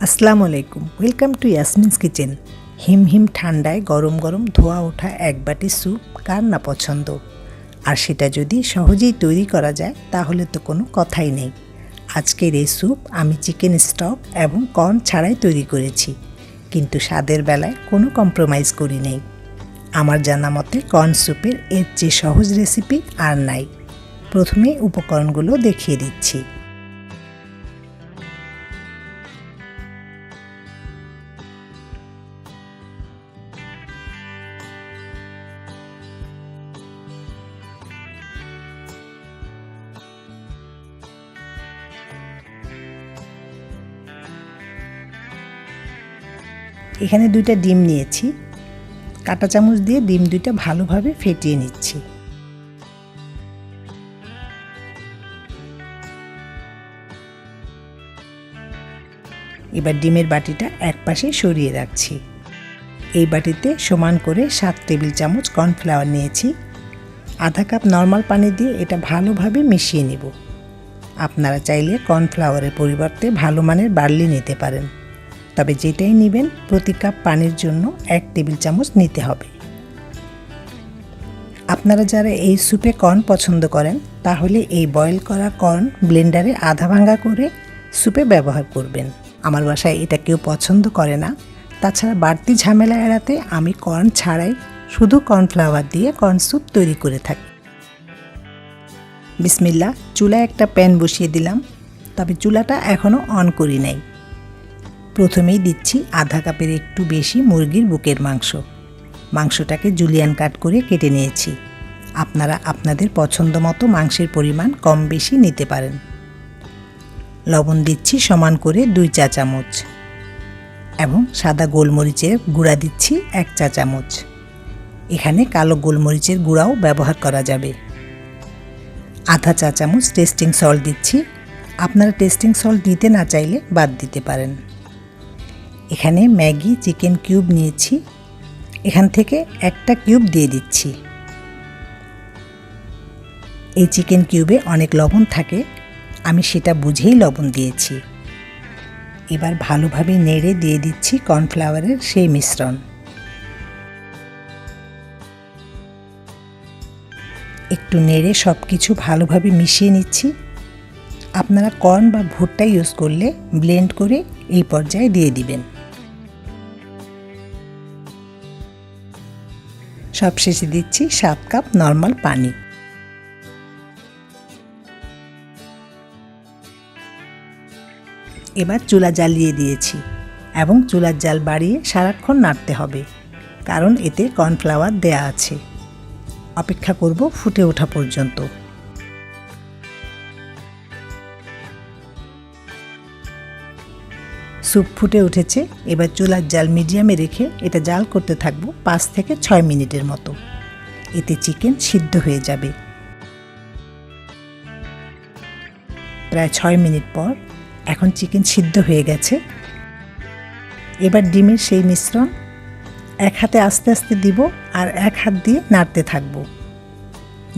আসসালামু আলাইকুম, welcome to ইয়াসমিনস kitchen. হিম হিম ঠান্ডায় গরম গরম ধোয়া ওঠা এক বাটি স্যুপ কার না পছন্দ, আর সেটা যদি সহজেই তৈরি করা যায় তাহলে তো কোনো কথাই নেই। আজকের এই স্যুপ আমি চিকেন স্টক এবং কর্ন ছাড়াই তৈরি করেছি, কিন্তু স্বাদের বেলায় কোনো কম্প্রোমাইজ করি নেই। আমার জানা মতে কর্ন স্যুপের এর চেয়ে সহজ রেসিপি আর নাই। প্রথমে উপকরণগুলো দেখিয়ে দিচ্ছি। এখানে 2টা ডিম নিয়েছি, কাঁটা চামচ দিয়ে ডিম 2টা ভালোভাবে ফেটিয়ে নিচ্ছি। এবার ডিমের বাটিটা এক পাশে সরিয়ে রাখছি। এই বাটিতে সমান করে 7 টেবিল চামচ কর্নফ্লাওয়ার নিয়েছি। আধা কাপ নর্মাল পানি দিয়ে এটা ভালোভাবে মিশিয়ে নেব। আপনারা চাইলে কর্নফ্লাওয়ারের পরিবর্তে ভালো মানের বার্লি নিতে পারেন, তবে যেটাই নেবেন প্রতি কাপ পানির জন্য 1 টেবিল চামচ নিতে হবে। আপনারা যারা এই স্যুপে কর্ন পছন্দ করেন তাহলে এই বয়েল করা কর্ন ব্লেন্ডারে আধা ভাঙা করে স্যুপে ব্যবহার করবেন। আমার বাসায় এটা কেউ পছন্দ করে না, তাছাড়া বাড়তি ঝামেলা এড়াতে আমি কর্ন ছাড়াই শুধু কর্নফ্লাওয়ার দিয়ে কর্ন স্যুপ তৈরি করে থাকি। বিসমিল্লাহ, চুলায় একটা প্যান বসিয়ে দিলাম, তবে চুলাটা এখনও অন করি নাই। প্রথমেই দিচ্ছি আধা কাপের একটু বেশি মুরগির বুকের মাংস। মাংসটাকে জুলিয়ান কাট করে কেটে নিয়েছি। আপনারা আপনাদের পছন্দ মতো মাংসের পরিমাণ কম বেশি নিতে পারেন। লবণ দিচ্ছি সমান করে 2 চা চামচ এবং সাদা গোলমরিচের গুঁড়া দিচ্ছি 1 চা চামচ। এখানে কালো গোলমরিচের গুঁড়াও ব্যবহার করা যাবে। আধা চা চামচ টেস্টিং সল্ট দিচ্ছি। আপনারা টেস্টিং সল্ট দিতে না চাইলে বাদ দিতে পারেন। এখানে ম্যাগি চিকেন কিউব নিয়েছি, এখান থেকে একটা কিউব দিয়ে দিচ্ছি। এই চিকেন কিউবে অনেক লবণ থাকে, আমি সেটা বুঝেই লবণ দিয়েছি। এবার ভালোভাবে নেড়ে দিয়ে দিচ্ছি কর্নফ্লাওয়ারের সেই মিশ্রণ। একটু নেড়ে সব কিছু ভালোভাবে মিশিয়ে নিচ্ছি। আপনারা কর্ন বা ভুট্টা ইউজ করলে ব্লেন্ড করে এই পর্যায়ে দিয়ে দিবেন। সবশেষে দিচ্ছি 7 কাপ নর্মাল পানি। এবার চুলা জ্বালিয়ে দিয়েছি এবং চুলার জাল বাড়িয়ে সারাক্ষণ নাড়তে হবে, কারণ এতে কর্নফ্লাওয়ার দেয়া আছে। অপেক্ষা করব ফুটে ওঠা পর্যন্ত। স্যুপ ফুটে উঠেছে। এবার চুলার জাল মিডিয়ামে রেখে এটা জাল করতে থাকবো 5 থেকে 6 মিনিটের মতো। এতে চিকেন সিদ্ধ হয়ে যাবে। প্রায় 6 মিনিট পর এখন চিকেন সিদ্ধ হয়ে গেছে। এবার ডিমের সেই মিশ্রণ এক হাতে আস্তে আস্তে দিব আর এক হাত দিয়ে নাড়তে থাকবো।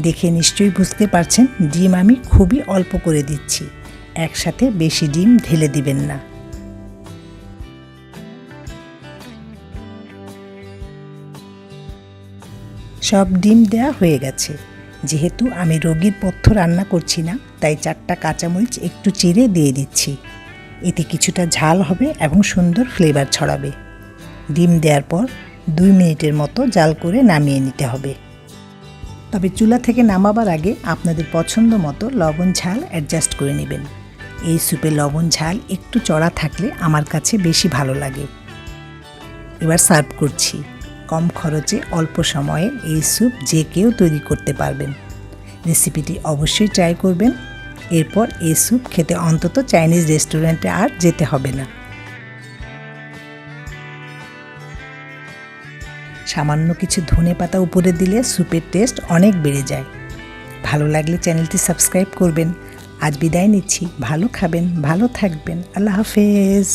দেখে নিশ্চয়ই বুঝতে পারছেন ডিম আমি খুবই অল্প করে দিচ্ছি, একসাথে বেশি ডিম ঢেলে দিবেন না। সব ডিম দেয়া হয়ে গেছে। যেহেতু আমি রোগীর পথ্য রান্না করছি না, তাই 4টা কাঁচামরিচ একটু চিড়ে দিয়ে দিচ্ছি। এতে কিছুটা ঝাল হবে এবং সুন্দর ফ্লেভার ছড়াবে। ডিম দেওয়ার পর 2 মিনিটের মতো জাল করে নামিয়ে নিতে হবে। তবে চুলা থেকে নামাবার আগে আপনাদের পছন্দ মতো লবণ ঝাল অ্যাডজাস্ট করে নেবেন। এই স্যুপে লবণ ঝাল একটু চড়া থাকলে আমার কাছে বেশি ভালো লাগে। এবার সার্ভ করছি। কম খরচে অল্প সময়ে এই স্যুপ যে কেউ তৈরি করতে পারবেন। রেসিপিটি অবশ্যই ট্রাই করবেন। এরপর এই স্যুপ খেতে অন্তত চাইনিজ রেস্টুরেন্টে আর যেতে হবে না। সামান্য কিছু ধনেপাতা উপরে দিলে স্যুপের টেস্ট অনেক বেড়ে যায়। ভালো লাগলে চ্যানেলটি সাবস্ক্রাইব করবেন। আজ বিদায় নিচ্ছি। ভালো খাবেন, ভালো থাকবেন। আল্লাহ হাফেজ।